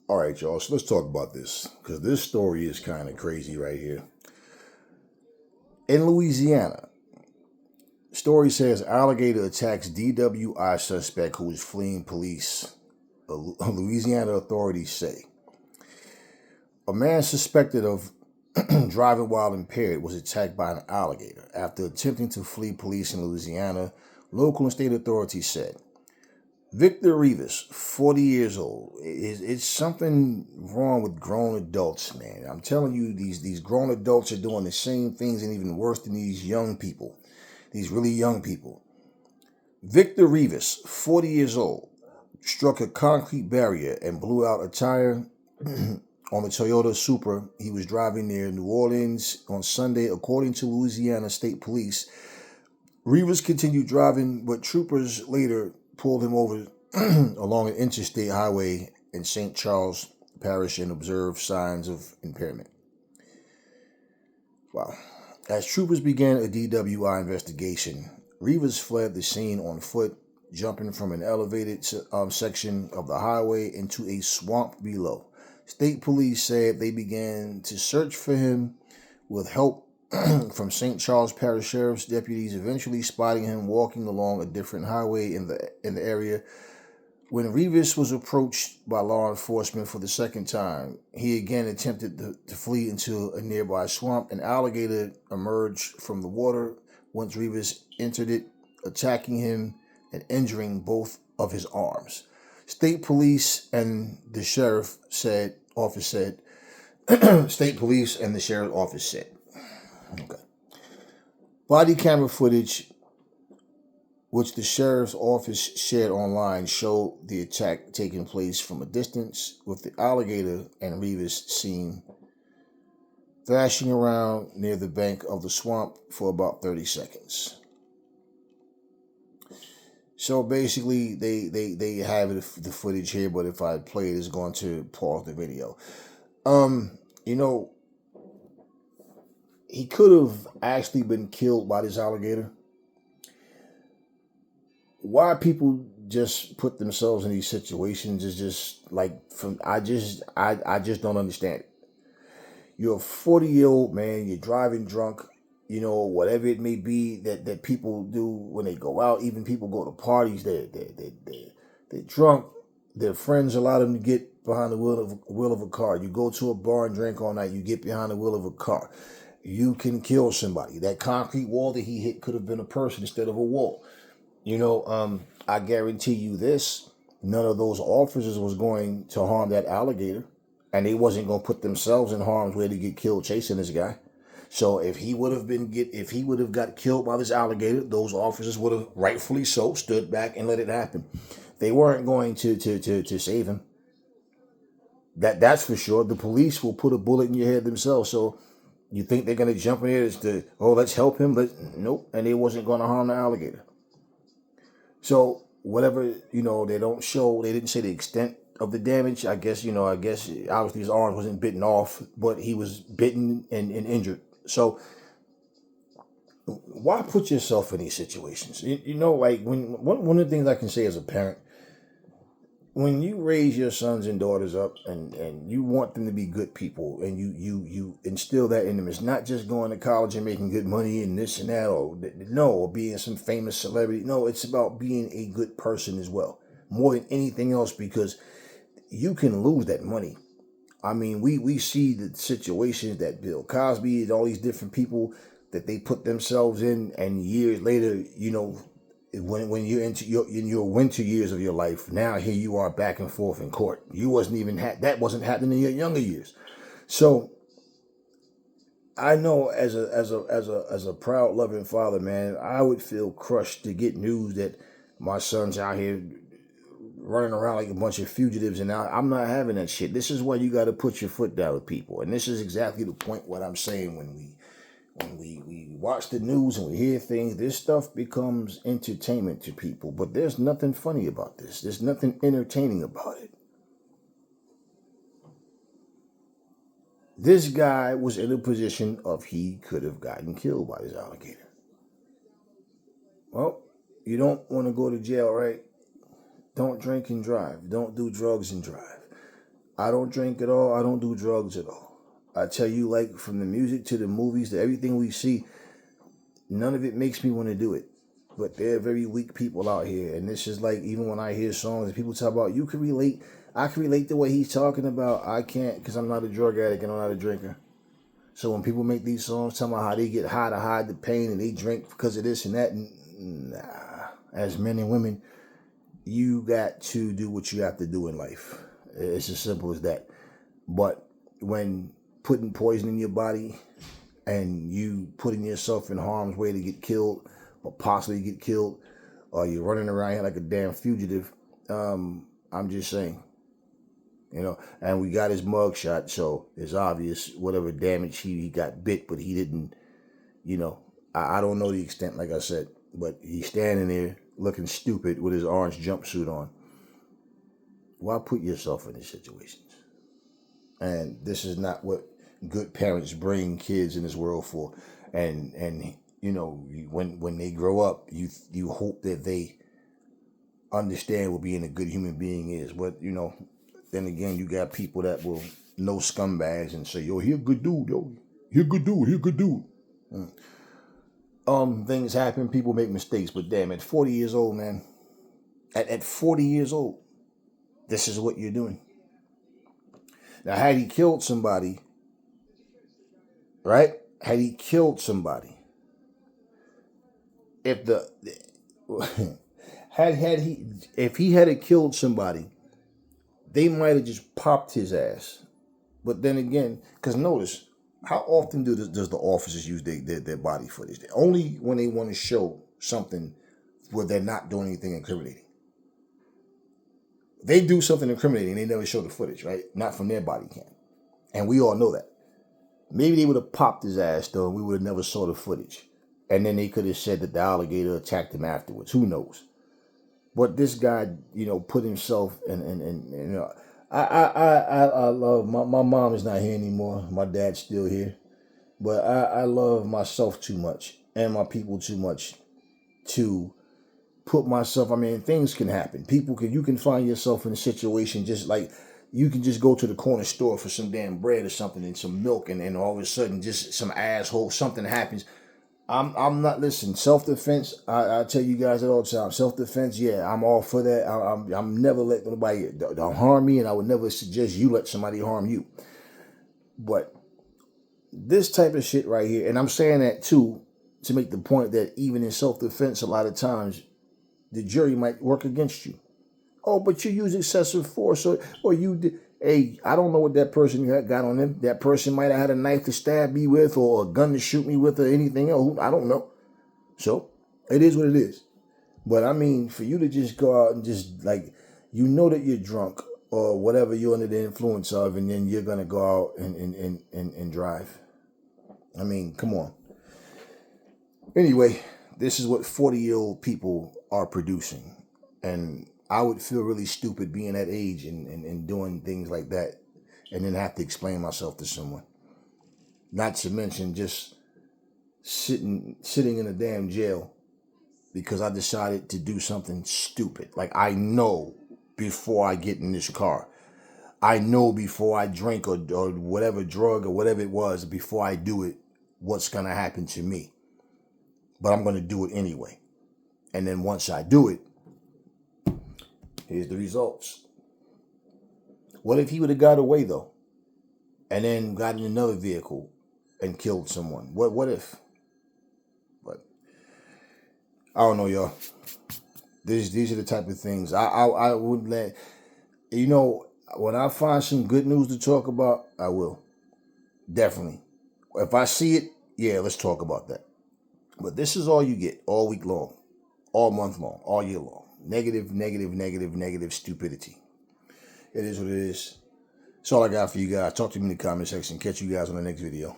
All right, y'all. So let's talk about this because this story is kind of crazy right here. In Louisiana, story says alligator attacks DWI suspect who is fleeing police. Louisiana authorities say a man suspected of driving while impaired was attacked by an alligator after attempting to flee police in Louisiana. Local and state authorities said. Victor Rivas, 40 years old. It's something wrong with grown adults, man. I'm telling you, these grown adults are doing the same things and even worse than these young people, these really young people. Victor Rivas, 40 years old, struck a concrete barrier and blew out a tire on the Toyota Supra he was driving near New Orleans on Sunday, according to Louisiana State Police. Rivas continued driving, but troopers later pulled him over along an interstate highway in St. Charles Parish and observed signs of impairment. Wow. As troopers began a DWI investigation, Rivas fled the scene on foot, jumping from an elevated section of the highway into a swamp below. State police said they began to search for him with help from St. Charles Parish Sheriff's deputies, eventually spotting him walking along a different highway in the area. When Rivas was approached by law enforcement for the second time, he again attempted to flee into a nearby swamp. An alligator emerged from the water once Rivas entered it, attacking him and injuring both of his arms. State police and the sheriff office said, state police and the sheriff's office said. Okay. Body camera footage, which the sheriff's office shared online, showed the attack taking place from a distance, with the alligator and Rivas seen thrashing around near the bank of the swamp for about 30 seconds. So basically, they have the footage here, but if I play it, it's going to pause the video. You know, he could have actually been killed by this alligator. Why people just put themselves in these situations is just like I just don't understand it. You're a 40-year-old man, you're driving drunk, whatever it may be that people do when they go out. Even people go to parties, they're drunk. Their friends allow them to get behind the wheel of a car. You go to a bar and drink all night, you get behind the wheel of a car. You can kill somebody. That concrete wall that he hit could have been a person instead of a wall. I guarantee you this, none of those officers was going to harm that alligator, and they wasn't going to put themselves in harm's way to get killed chasing this guy. So if he would have got killed by this alligator, those officers would have, rightfully so, stood back and let it happen. They weren't going to save him. That's for sure. The police will put a bullet in your head themselves. So you think they're going to jump in here let's help him? Nope. And they wasn't going to harm the alligator. So whatever, they don't show, they didn't say the extent of the damage. I guess obviously his arm wasn't bitten off, but he was bitten and injured. So why put yourself in these situations? Like one of the things I can say as a parent, when you raise your sons and daughters up and you want them to be good people and you instill that in them, it's not just going to college and making good money and this and that, or being some famous celebrity. No, it's about being a good person as well, more than anything else, because you can lose that money. I mean, we see the situations that Bill Cosby and all these different people that they put themselves in, and years later, when you're in your winter years of your life, now here you are back and forth in court. You wasn't even that wasn't happening in your younger years. So I know as a proud loving father, man, I would feel crushed to get news that my son's out here running around like a bunch of fugitives, and I'm not having that shit. This is why you got to put your foot down with people, and this is exactly the point what I'm saying. When we watch the news and we hear things, this stuff becomes entertainment to people, but there's nothing funny about this. There's nothing entertaining about it. This guy was in a position of he could have gotten killed by this alligator. Well, you don't want to go to jail, right? Don't drink and drive. Don't do drugs and drive. I don't drink at all. I don't do drugs at all. I tell you, like, from the music to the movies to everything we see, none of it makes me want to do it. But there are very weak people out here. And this is like, even when I hear songs and people talk about, you can relate. I can relate to what he's talking about. I can't, because I'm not a drug addict and I'm not a drinker. So when people make these songs talking about how they get high to hide the pain and they drink because of this and that, nah. As men and women, you got to do what you have to do in life. It's as simple as that. But when putting poison in your body and you putting yourself in harm's way to get killed or possibly get killed, or you're running around here like a damn fugitive, I'm just saying. And we got his mugshot, so it's obvious whatever damage he got bit, but he didn't, I don't know the extent, like I said, but he's standing there looking stupid with his orange jumpsuit on. Why put yourself in these situations? And this is not what good parents bring kids in this world for. And when they grow up, you hope that they understand what being a good human being is. But then again, you got people that will know scumbags and say, yo, he a good dude, yo. He a good dude, he a good dude. Things happen, people make mistakes, but damn, at 40 years old, man, at 40 years old, this is what you're doing. Now, had he killed somebody, right? Had he killed somebody, if he had killed somebody, they might have just popped his ass. But then again, because notice, how often does the officers use their body footage? Only when they want to show something where they're not doing anything incriminating. They do something incriminating, they never show the footage, right? Not from their body cam. And we all know that. Maybe they would have popped his ass, though, and we would have never saw the footage. And then they could have said that the alligator attacked him afterwards. Who knows? But this guy, put himself and I love my mom is not here anymore. My dad's still here, but I love myself too much and my people too much to put myself. I mean, things can happen. You can find yourself in a situation just like you can just go to the corner store for some damn bread or something and some milk, and all of a sudden just some asshole something happens. I'm not, listen, self-defense, I tell you guys at all the time, self-defense, yeah, I'm all for that. I'm never letting nobody don't harm me, and I would never suggest you let somebody harm you. But this type of shit right here, and I'm saying that too, to make the point that even in self-defense, a lot of times, the jury might work against you. Oh, but you use excessive force, or you did. Hey, I don't know what that person got on them. That person might have had a knife to stab me with or a gun to shoot me with or anything else. I don't know. So, it is what it is. But, I mean, for you to just go out and just, like, that you're drunk or whatever you're under the influence of, and then you're going to go out and drive. I mean, come on. Anyway, this is what 40-year-old people are producing. And I would feel really stupid being that age and doing things like that and then have to explain myself to someone. Not to mention just sitting in a damn jail because I decided to do something stupid. Like, I know before I get in this car. I know before I drink or whatever drug or whatever it was, before I do it, what's going to happen to me. But I'm going to do it anyway. And then once I do it, here's the results. What if he would have got away, though? And then got in another vehicle and killed someone? What if? But I don't know, y'all. These are the type of things I wouldn't let. When I find some good news to talk about, I will. Definitely. If I see it, yeah, let's talk about that. But this is all you get all week long, all month long, all year long. Negative stupidity. It is what it is. That's all I got for you guys. Talk to me in the comment section. Catch you guys on the next video.